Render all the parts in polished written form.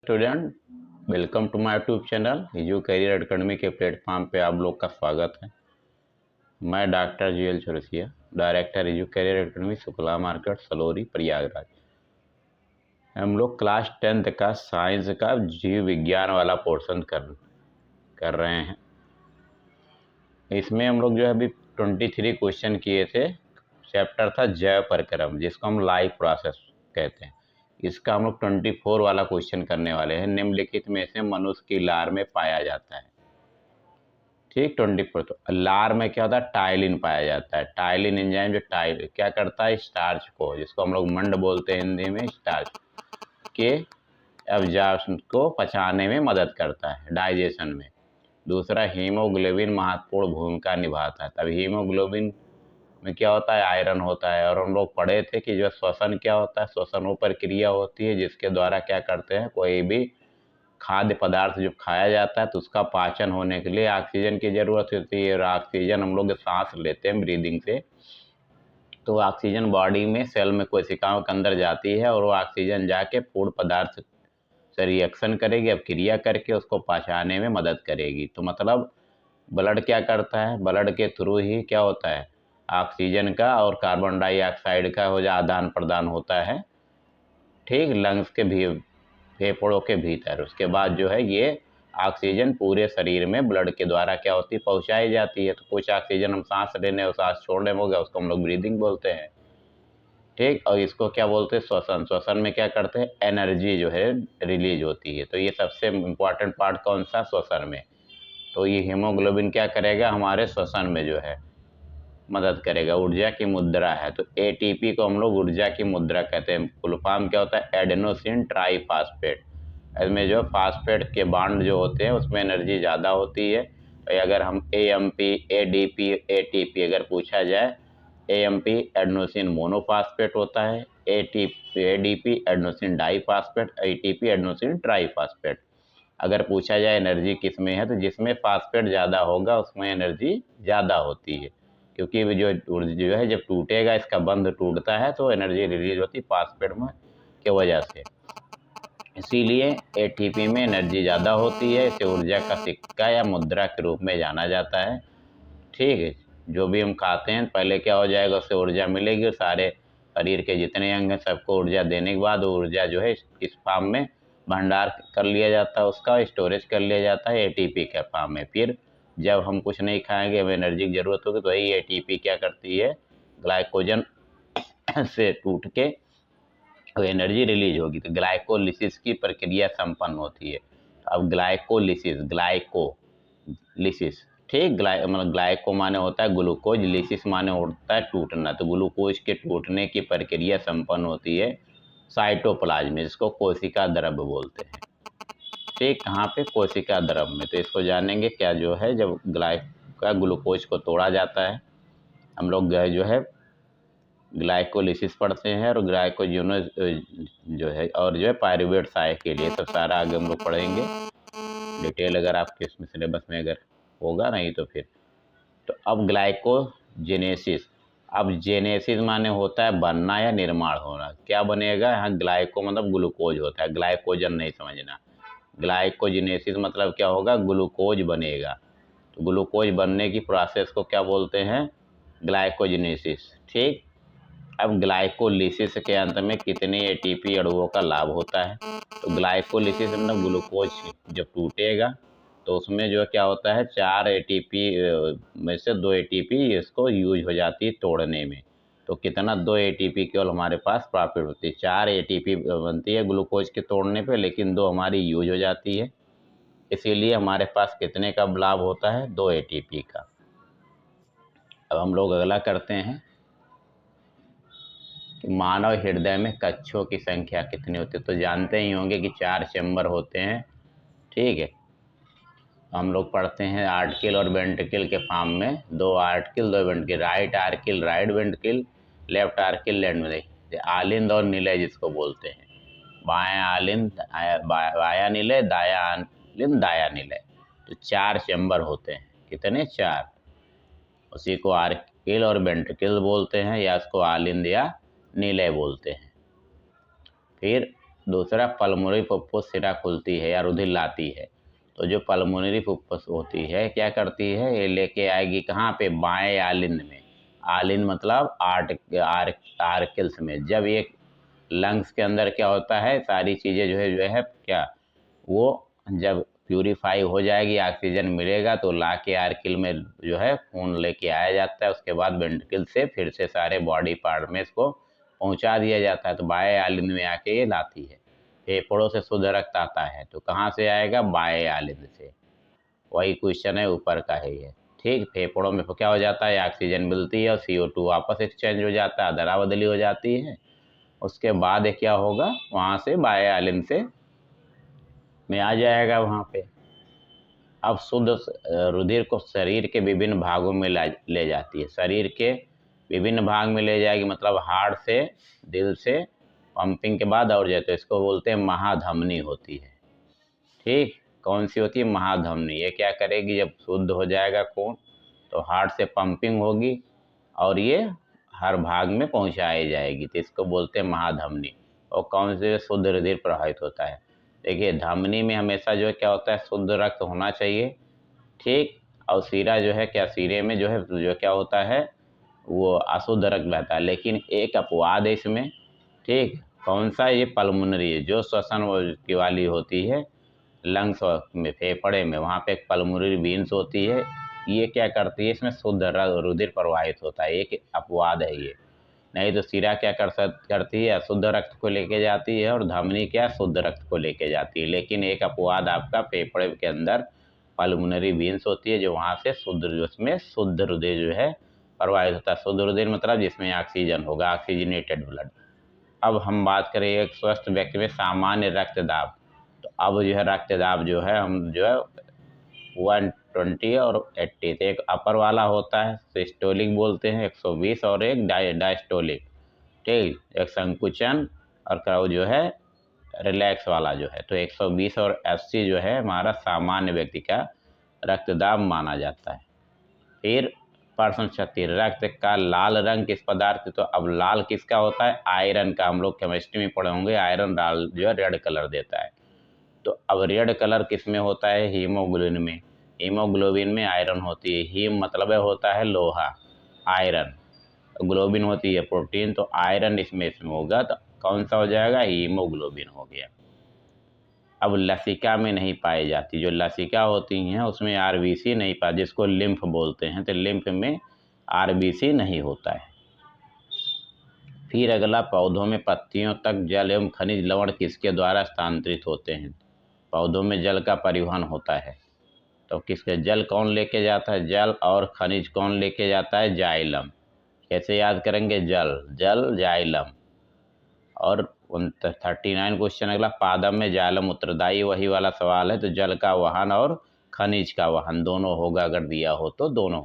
Student, welcome to my YouTube channel Edu Career Academy के platform पे आप लोग का स्वागत है। मैं doctor G L Chaurasia, director Edu Career Academy, Shukla market, Salori, Prayagraj. हम लोग क्लास 10th का साइंस का जीव विज्ञान वाला पोर्शन कर रहे हैं। इसमें हम लोग जो है अभी 23 क्वेश्चन किए थे। चैप्टर था जैव परिक्रम, जिसको हम लाइफ प्रोसेस कहते हैं। इसका हम लोग 24 वाला क्वेश्चन करने वाले हैं। निम्नलिखित में से मनुष्य की लार में पाया जाता है। ठीक, 24। तो लार में क्या होता है? टाइलिन पाया जाता है। टाइलिन एंजाइम जो क्या करता है? स्टार्च को, जिसको हम लोग मंड बोलते हैं हिंदी में, स्टार्च के एब्जॉर्प्शन को पचाने में मदद करता है, डाइजेशन में। दूसरा, हीमोग्लोबिन महत्वपूर्ण भूमिका निभाता है। तब हीमोग्लोबिन में क्या होता है? आयरन होता है। और हम लोग पढ़े थे कि जो श्वसन क्या होता है? श्वसन वो प्रक्रिया होती है जिसके द्वारा क्या करते हैं, कोई भी खाद्य पदार्थ जो खाया जाता है तो उसका पाचन होने के लिए ऑक्सीजन की ज़रूरत होती है। और ऑक्सीजन हम लोग सांस लेते हैं ब्रीदिंग से, तो ऑक्सीजन बॉडी में सेल में कोशिकाओं के अंदर जाती है और वो ऑक्सीजन जाके फूड पदार्थ से रिएक्शन करेगी, अब क्रिया करके उसको पचाने में मदद करेगी। तो मतलब ब्लड क्या करता है? ब्लड के थ्रू ही क्या होता है? ऑक्सीजन का और कार्बन डाइऑक्साइड का हो जा आदान प्रदान होता है। ठीक, लंग्स के भी, फेफड़ों के भीतर। उसके बाद जो है ये ऑक्सीजन पूरे शरीर में ब्लड के द्वारा क्या होती है? पहुंचाई जाती है। तो कुछ ऑक्सीजन हम सांस लेने और सांस छोड़ने में हो गया, उसको हम लोग ब्रीदिंग बोलते हैं। ठीक, और इसको क्या बोलते हैं? श्वसन। श्वसन में क्या करते हैं? एनर्जी जो है रिलीज होती है। तो ये सबसे इम्पोर्टेंट पार्ट कौन सा? श्वसन में। तो ये हीमोग्लोबिन क्या करेगा? हमारे श्वसन में जो है मदद करेगा। ऊर्जा की मुद्रा है, तो एटीपी को हम लोग ऊर्जा की मुद्रा कहते हैं। फुल फॉर्म क्या होता है? Adenosine triphosphate. इसमें जो फास्फेट के बॉन्ड जो होते हैं उसमें एनर्जी ज़्यादा होती है। तो अगर हम एएमपी, एडीपी, एटीपी अगर पूछा जाए, एएमपी एडेनोसिन मोनोफॉस्फेट होता है, ADP adenosine diphosphate, ATP adenosine triphosphate. अगर पूछा जाए एनर्जी किस में है, तो जिसमें फास्फेट ज़्यादा होगा उसमें एनर्जी ज़्यादा होती है। क्योंकि जो है जब टूटेगा, इसका बंध टूटता है तो एनर्जी रिलीज होती है फास्फेट में की वजह से। इसीलिए एटीपी में एनर्जी ज़्यादा होती है। इसे ऊर्जा का सिक्का या मुद्रा के रूप में जाना जाता है। ठीक है, जो भी हम खाते हैं पहले क्या हो जाएगा? उससे ऊर्जा मिलेगी और सारे शरीर के जितने अंग हैं सबको ऊर्जा देने के बाद ऊर्जा जो है इस फॉर्म में भंडार कर लिया जाता है, उसका स्टोरेज कर लिया जाता है एटीपी के फॉर्म में। फिर जब हम कुछ नहीं खाएंगे, हमें एनर्जी की ज़रूरत होगी, तो वही एटीपी क्या करती है? ग्लाइकोजन से टूट के तो एनर्जी रिलीज होगी। तो ग्लाइकोलिसिस की प्रक्रिया संपन्न होती है। अब ग्लाइकोलिसिस, ठीक, मतलब ग्लाइको माने होता है ग्लूकोज, लिसिस माने होता है टूटना। तो ग्लूकोज के टूटने की प्रक्रिया संपन्न होती है साइटोप्लाज्म में, जिसको कोशिका द्रव्य बोलते हैं। ठीक, कहाँ पे? कोशिका द्रव्य में। तो इसको जानेंगे क्या जो है, जब ग्लूकोज को तोड़ा जाता है, हम लोग जो है ग्लाइकोलिसिस पढ़ते हैं और ग्लाइकोजोनोज जो है, और जो है पायरुवेट सहायक के लिए, सब सारा आगे हम लोग पढ़ेंगे डिटेल, अगर आपके इसमें सिलेबस में अगर होगा, नहीं तो फिर। तो अब ग्लाइकोजेनेसिस। अब जेनेसिस माने होता है बनना या निर्माण होना। क्या बनेगा? यहाँ ग्लाइको मतलब ग्लूकोज होता है, ग्लाइकोजन नहीं समझना। ग्लाइकोजेनेसिस मतलब क्या होगा? ग्लूकोज बनेगा। तो ग्लूकोज बनने की प्रोसेस को क्या बोलते हैं? ग्लाइकोजेनेसिस। ठीक, अब ग्लाइकोलिसिस के अंत में कितने एटीपी अणुओं का लाभ होता है? तो ग्लाइकोलिसिस मतलब ग्लूकोज जब टूटेगा तो उसमें जो क्या होता है, 4 एटीपी में से 2 एटीपी इसको यूज हो जाती है तोड़ने में। तो कितना? 2 एटीपी केवल हमारे पास प्रॉफिट होती है। 4 एटीपी बनती है ग्लूकोज के तोड़ने पे, लेकिन 2 हमारी यूज हो जाती है। इसीलिए हमारे पास कितने का लाभ होता है? 2 एटीपी का। अब हम लोग अगला करते हैं कि मानव हृदय में कक्षों की संख्या कितनी होती है? तो जानते ही होंगे कि 4 चैम्बर होते हैं। ठीक है, हम लोग पढ़ते हैं आर्टिकल और वेंट्रिकल के फॉर्म में, 2 article 2 ventricle, right article right ventricle, left article left ventricle, आलिंद और निलय जिसको बोलते हैं। बायां आलिंद बायां निलय, दायां आलिंद दायां निलय। तो 4 चैम्बर होते हैं। कितने? 4। उसी को आर्टिकल और वेंट्रिकल बोलते हैं, या उसको आलिंद या निलय बोलते हैं। फिर दूसरा पल्मोनरी फुफ्फुस सिरा खुलती है या रुधिर लाती है। तो जो पल्मोनरी फुफ्फुस होती है क्या करती है, ये लेके आएगी कहाँ पे, बाएं आलिंद में। आलिंद मतलब आर्किल्स में। जब ये लंग्स के अंदर क्या होता है, सारी चीज़ें जो है क्या, वो जब प्यूरीफाई हो जाएगी, ऑक्सीजन मिलेगा तो ला के आर्किल में जो है खून लेके आया जाता है। उसके बाद वेंट्रिकल से फिर से सारे बॉडी पार्ट में इसको पहुंचा दिया जाता है। तो बाएं आलिंद में आके ये लाती है। फेफड़ों से शुद्ध रक्त आता है तो कहाँ से आएगा, बाएं आलिंद से। वही क्वेश्चन है ऊपर का है ये। ठीक, फेफड़ों में क्या हो जाता है, ऑक्सीजन मिलती है और CO2 वापस एक्सचेंज हो जाता है, अदला बदली हो जाती है। उसके बाद ये क्या होगा, वहाँ से बाएं आलिंद से में आ जाएगा वहाँ पे। अब शुद्ध रुधिर को शरीर के विभिन्न भागों में ले जाती है। शरीर के विभिन्न भाग में ले जाएगी, मतलब हार्ट से, दिल से पंपिंग के बाद और जाए तो इसको बोलते हैं महाधमनी होती है। ठीक, कौन सी होती है, महाधमनी। ये क्या करेगी, जब शुद्ध हो जाएगा खून तो हार्ट से पंपिंग होगी और ये हर भाग में पहुंचाई जाएगी, तो इसको बोलते हैं महाधमनी। और कौन से शुद्ध रुधिर प्रवाहित होता है, देखिए धमनी में हमेशा जो है क्या होता है, शुद्ध रक्त होना चाहिए। ठीक, और सीरा जो है क्या, सीरे में जो है जो क्या होता है, वो अशुद्ध रक्त बहता है। लेकिन एक अपवाद है इसमें। ठीक, कौन सा, ये पल्मोनरी है, जो श्वसन की वाली होती है लंग्स में, फेफड़े में, वहाँ पे एक पल्मोनरी वेन्स होती है। ये क्या करती है, इसमें शुद्ध रुधिर प्रवाहित होता है, एक अपवाद है ये। नहीं तो सिरा क्या करती है, अशुद्ध रक्त को लेके जाती है और धमनी क्या, शुद्ध रक्त को लेके जाती है। लेकिन एक अपवाद आपका फेफड़े के अंदर पल्मोनरी वेन्स होती है, जो वहाँ से उसमें शुद्ध रुधिर जो है प्रवाहित होता है। शुद्ध रुधिर मतलब जिसमें ऑक्सीजन होगा, ऑक्सीजनेटेड ब्लड। अब हम बात करें एक स्वस्थ व्यक्ति में सामान्य रक्तदाब। तो अब जो है रक्तदाब जो है, हम जो है 120 और 80, तो एक अपर वाला होता है सिस्टोलिक बोलते हैं 120, और एक डायस्टोलिक। ठीक, एक संकुचन और क्राउ जो है रिलैक्स वाला जो है। तो 120 और 80 जो है हमारा सामान्य व्यक्ति का रक्तदाब माना जाता है। फिर प्रश्न 36, रक्त का लाल रंग किस पदार्थ, तो अब लाल किसका होता है, आयरन का। हम लोग केमिस्ट्री में पढ़े होंगे, आयरन लाल जो है रेड कलर देता है। तो अब रेड कलर किस में होता है, हीमोग्लोबिन में। हीमोग्लोबिन में आयरन होती है। हीम मतलब होता है लोहा, आयरन, ग्लोबिन होती है प्रोटीन, तो आयरन इसमें होगा तो कौन सा हो जाएगा, हीमोग्लोबिन हो गया। अब लसिका में नहीं पाई जाती, जो लसिका होती हैं उसमें RBC नहीं पाई, जिसको लिम्फ बोलते हैं, तो लिम्फ में RBC नहीं होता है। फिर अगला, पौधों में पत्तियों तक जल एवं खनिज लवण किसके द्वारा स्थानांतरित होते हैं। पौधों में जल का परिवहन होता है, तो किसके, जल कौन लेके जाता है, जल, और खनिज कौन लेके जाता है, जाइलम। कैसे याद करेंगे, जल, जल, जाइलम। और 39 क्वेश्चन अगला, पादप में जाइलम उत्तरदायी, वही वाला सवाल है। तो जल का वहन और खनिज का वहन दोनों होगा, अगर दिया हो तो दोनों।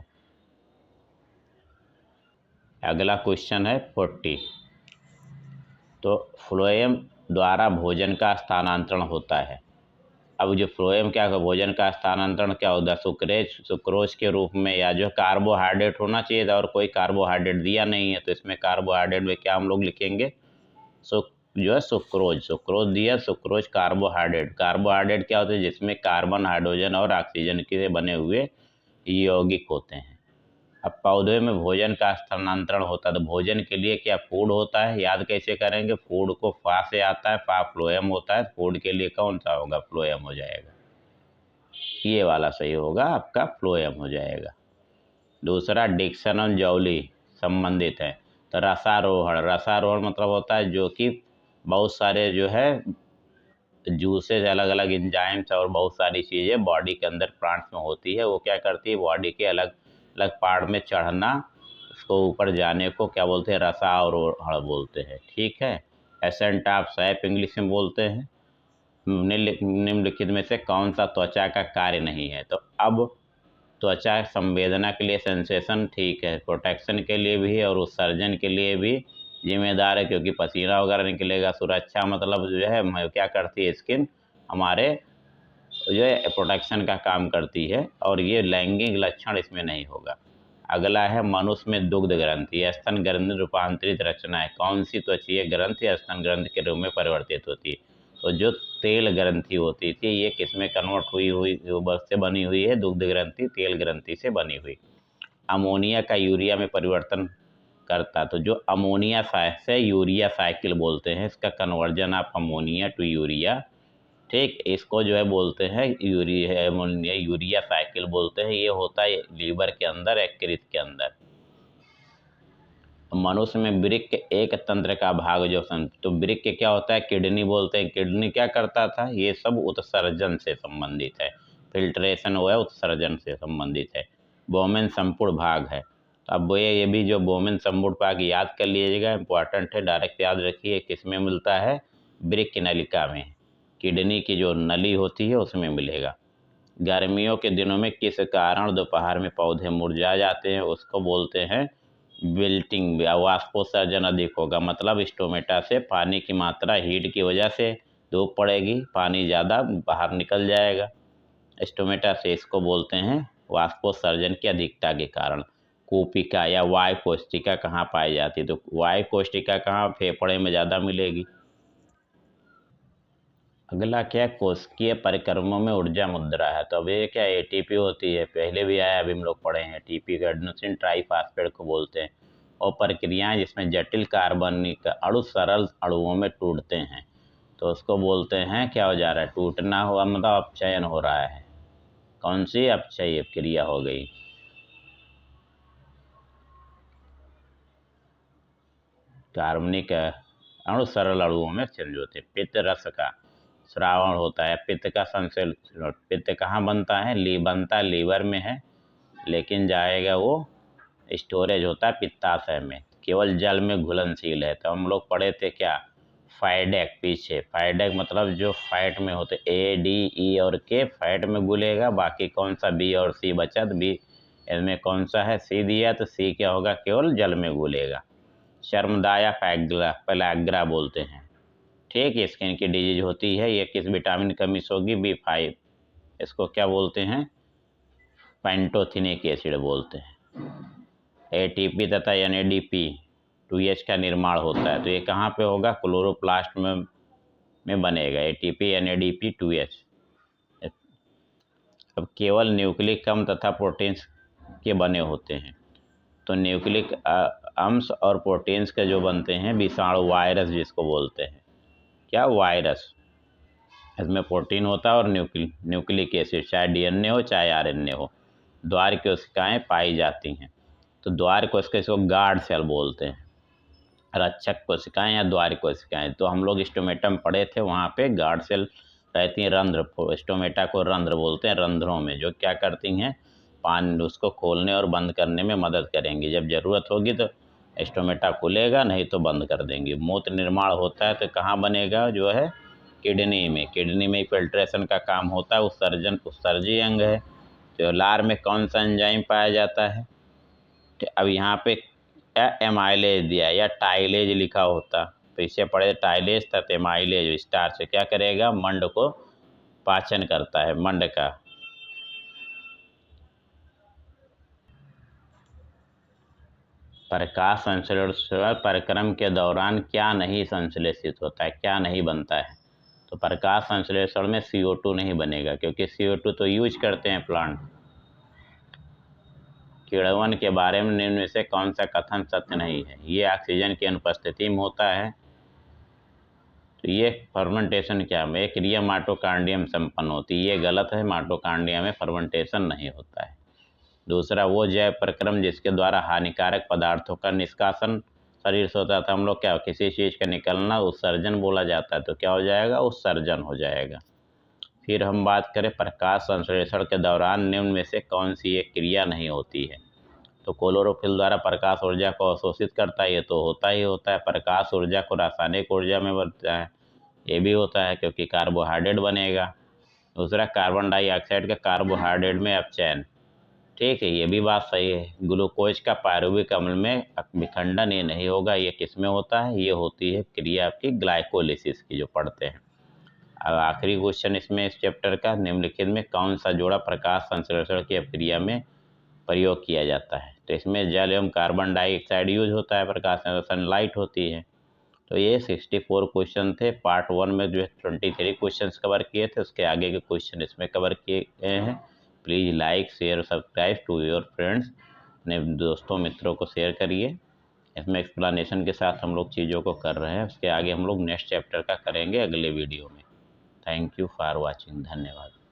अगला क्वेश्चन है 40, तो फ्लोएम द्वारा भोजन का स्थानांतरण होता है। अब जो फ्लोएम क्या का भोजन का स्थानांतरण क्या होता है, सुक्रोज के रूप में, या जो कार्बोहाइड्रेट होना चाहिए था और कोई कार्बोहाइड्रेट दिया नहीं है, तो इसमें कार्बोहाइड्रेट में क्या हम लोग लिखेंगे, जो है सुक्रोज। सुक्रोज दिया, सुक्रोज कार्बोहाइड्रेट। कार्बोहाइड्रेट क्या होते हैं, जिसमें कार्बन, हाइड्रोजन और ऑक्सीजन के बने हुए यौगिक होते हैं। अब पौधे में भोजन का स्थानांतरण होता है, तो भोजन के लिए क्या, फूड होता है। याद कैसे करेंगे, फूड को फा से आता है, फा फ्लोएम होता है, फूड के लिए कौन सा होगा, फ्लोएम हो जाएगा। ये वाला सही होगा आपका, फ्लोएम हो जाएगा। दूसरा, डिक्सन और जौली संबंधित है। तो रसारोहण, रसारोहण मतलब होता है जो कि बहुत सारे जो है जूसेज, अलग अलग इंजाइम्स और बहुत सारी चीज़ें बॉडी के अंदर प्लांट्स में होती है, वो क्या करती है, बॉडी के अलग अलग पार्ट में चढ़ना, उसको ऊपर जाने को क्या बोलते हैं, रसारोहण बोलते हैं। ठीक है, एसेंट ऑफ सैप इंग्लिश में बोलते हैं। निम्नलिखित में से कौन सा त्वचा का कार्य नहीं है, तो अब त्वचा संवेदना के लिए, सेंसेशन, ठीक है, प्रोटेक्शन के लिए भी है और उत्सर्जन के लिए भी जिम्मेदार है, क्योंकि पसीना वगैरह निकलेगा। सुरक्षा मतलब जो है क्या करती है, स्किन हमारे जो है प्रोटेक्शन का काम करती है, और ये लैंगिक लक्षण इसमें नहीं होगा। अगला है, मनुष्य में दुग्ध ग्रंथि या स्तन ग्रंथि रूपांतरित रचना है। कौन सी त्वचीय ग्रंथि या स्तन ग्रंथि के रूप में परिवर्तित होती है। तो जो तेल ग्रंथि होती थी ये किस में कन्वर्ट हुई हुई से बनी हुई है? दुग्ध ग्रंथि, तेल ग्रंथि से बनी हुई। अमोनिया का यूरिया में परिवर्तन करता, तो जो अमोनिया से यूरिया साइकिल बोलते हैं, इसका conversion of ammonia to urea, ठीक, इसको जो है बोलते हैं यूरिया साइकिल बोलते हैं। ये होता है लीवर के अंदर, यकृत के अंदर। मनुष्य में वृक्क एक तंत्र का भाग जो तो वृक्क क्या होता है? किडनी बोलते हैं। किडनी क्या करता था? ये सब उत्सर्जन से संबंधित है, फिल्ट्रेशन हुआ है, उत्सर्जन से संबंधित है। बोमेन संपूर्ण भाग है। तो अब ये भी जो बोमेन संपूर्ण भाग याद कर लीजिएगा, इंपॉर्टेंट है, डायरेक्ट याद रखिए। किस में मिलता है? वृक्क नलिका में, किडनी की जो नली होती है उसमें मिलेगा। गर्मियों के दिनों में किस कारण दोपहर में पौधे मुरझा जाते हैं? उसको बोलते हैं विल्टिंग। वाष्पोत्सर्जन अधिक होगा, मतलब स्टोमेटा से पानी की मात्रा, हीट की वजह से धूप पड़ेगी, पानी ज़्यादा बाहर निकल जाएगा स्टोमेटा से। इसको बोलते हैं वाष्पोत्सर्जन की अधिकता के कारण। कूपिका या वायु कोष्ठिका कहाँ पाई जाती है? तो वायु कोष्ठिका कहाँ? फेफड़े में ज़्यादा मिलेगी। अगला क्या? कोशिकीय परिक्रमों में ऊर्जा मुद्रा है। तो अब ये क्या? एटीपी होती है, पहले भी आया, अभी हम लोग पढ़े हैं। एटीपी का एडेनोसिन ट्राइफॉस्फेट को बोलते हैं। और प्रक्रियाएं जिसमें जटिल कार्बनिक अणु सरल अणुओं में टूटते हैं, तो उसको बोलते हैं, क्या हो जा रहा है? टूटना हुआ, मतलब अपचयन हो रहा है। कौन सी अपचय क्रिया हो गई? कार्बनिक अणु सरल अणुओं में चेंज होते हैं। पित्त रस का श्रावण होता है, पित्त का संश्लेषण। पित्त कहाँ बनता है? बनता लीवर में है, लेकिन जाएगा वो स्टोरेज होता है पित्ताशय में, केवल जल में घुलनशील है। तो हम लोग पढ़े थे क्या? फाइडेक पीछे। फाइडेक मतलब जो फैट में होते, ए डी ई और के फैट में घुलेगा, बाकी कौन सा बी और सी बचा? तो बी इसमें कौन सा है? सी दिया, तो सी क्या होगा? केवल जल में घुलेगा। चर्मदाया पेलाग्रा बोलते हैं, ठीक है। स्किन की डिजीज होती है, ये किस विटामिन की कमी से होगी? B5। इसको क्या बोलते हैं? पेंटोथेनिक एसिड बोलते हैं। एटीपी तथा एनएडीपी 2H का निर्माण होता है, तो ये कहाँ पे होगा? क्लोरोप्लास्ट में बनेगा एटीपी एनएडीपी 2H। अब केवल न्यूक्लिक अम्ल तथा प्रोटीन्स के बने होते हैं। तो न्यूक्लिक अंश और प्रोटीन्स के जो बनते हैं, विषाणु वायरस जिसको बोलते हैं, क्या? वायरस। इसमें प्रोटीन होता है और न्यूक्लिक एसिड, चाहे डीएनए हो चाहे आरएनए हो। द्वार कोशिकाएं पाई जाती हैं। तो द्वार कोशिका, इसको गार्ड सेल बोलते हैं, रक्षक कोशिकाएं या द्वार कोशिकाएं। तो हम लोग स्टोमेटम पढ़े थे, वहाँ पे गार्ड सेल रहती हैं, रंध्र। स्टोमेटा को रंध्र बोलते हैं, रंध्रों में जो क्या करती हैं? पानी उसको खोलने और बंद करने में मदद करेंगी। जब ज़रूरत होगी तो स्टोमेटा खुलेगा, नहीं तो बंद कर देंगी। मूत्र निर्माण होता है तो कहाँ बनेगा? जो है किडनी में। किडनी में फिल्ट्रेशन का काम होता है, उत्सर्जी अंग है। तो लार में कौन सा एंजाइम पाया जाता है? तो अब यहाँ पे क्या एमाइलेज दिया या टाइलेज लिखा होता, तो इससे पढ़े टाइलेज तथा एमाइलेज। स्टार से क्या करेगा? मंड को पाचन करता है, मंड का। प्रकाश संश्लेषण परिक्रम के दौरान क्या नहीं संश्लेषित होता है, क्या नहीं बनता है? तो प्रकाश संश्लेषण में CO2 नहीं बनेगा, क्योंकि CO2 तो यूज करते हैं प्लांट। किण्वन के बारे में निम्न में से कौन सा कथन सत्य नहीं है? ये ऑक्सीजन की अनुपस्थिति में होता है। तो ये फर्मेंटेशन क्या है? एक क्रिया माइटोकांड्रियम संपन्न होती है, ये गलत है। माइटोकांड्रिया में फर्मेंटेशन नहीं होता है। दूसरा, वो जैव प्रक्रम जिसके द्वारा हानिकारक पदार्थों का निष्कासन शरीर से होता था। हम लोग क्या, किसी चीज़ का निकलना उत्सर्जन बोला जाता है, तो क्या हो जाएगा? उत्सर्जन हो जाएगा। फिर हम बात करें प्रकाश संश्लेषण के दौरान निम्न में से कौन सी एक क्रिया नहीं होती है? तो क्लोरोफिल द्वारा प्रकाश ऊर्जा को अवशोषित करता है, ये तो होता ही होता है। प्रकाश ऊर्जा को रासायनिक ऊर्जा में बदलता है, ये भी होता है, क्योंकि कार्बोहाइड्रेट बनेगा। दूसरा, कार्बन डाइऑक्साइड का कार्बोहाइड्रेट में अपचयन, ठीक है, ये भी बात सही है। ग्लूकोज का पायरुविक अम्ल में विखंडन ये नहीं होगा, ये किस में होता है? ये होती है क्रिया आपकी ग्लाइकोलिसिस की, जो पढ़ते हैं। अब आखिरी क्वेश्चन इसमें, इस चैप्टर का, निम्नलिखित में कौन सा जोड़ा प्रकाश संश्लेषण की प्रक्रिया में प्रयोग किया जाता है? तो इसमें जल एवं कार्बन डाइऑक्साइड यूज होता है, प्रकाश संश्लेषण लाइट होती है। तो ये 64 क्वेश्चन थे। पार्ट 1 में जो है 23 क्वेश्चंस कवर किए थे, उसके आगे के क्वेश्चन इसमें कवर किए गए हैं। Please like share subscribe to your friends, अपने दोस्तों मित्रों को शेयर करिए। इसमें एक्सप्लेनेशन के साथ हम लोग चीज़ों को कर रहे हैं, उसके आगे हम लोग नेक्स्ट चैप्टर का करेंगे अगले वीडियो में। थैंक यू फॉर वॉचिंग, धन्यवाद।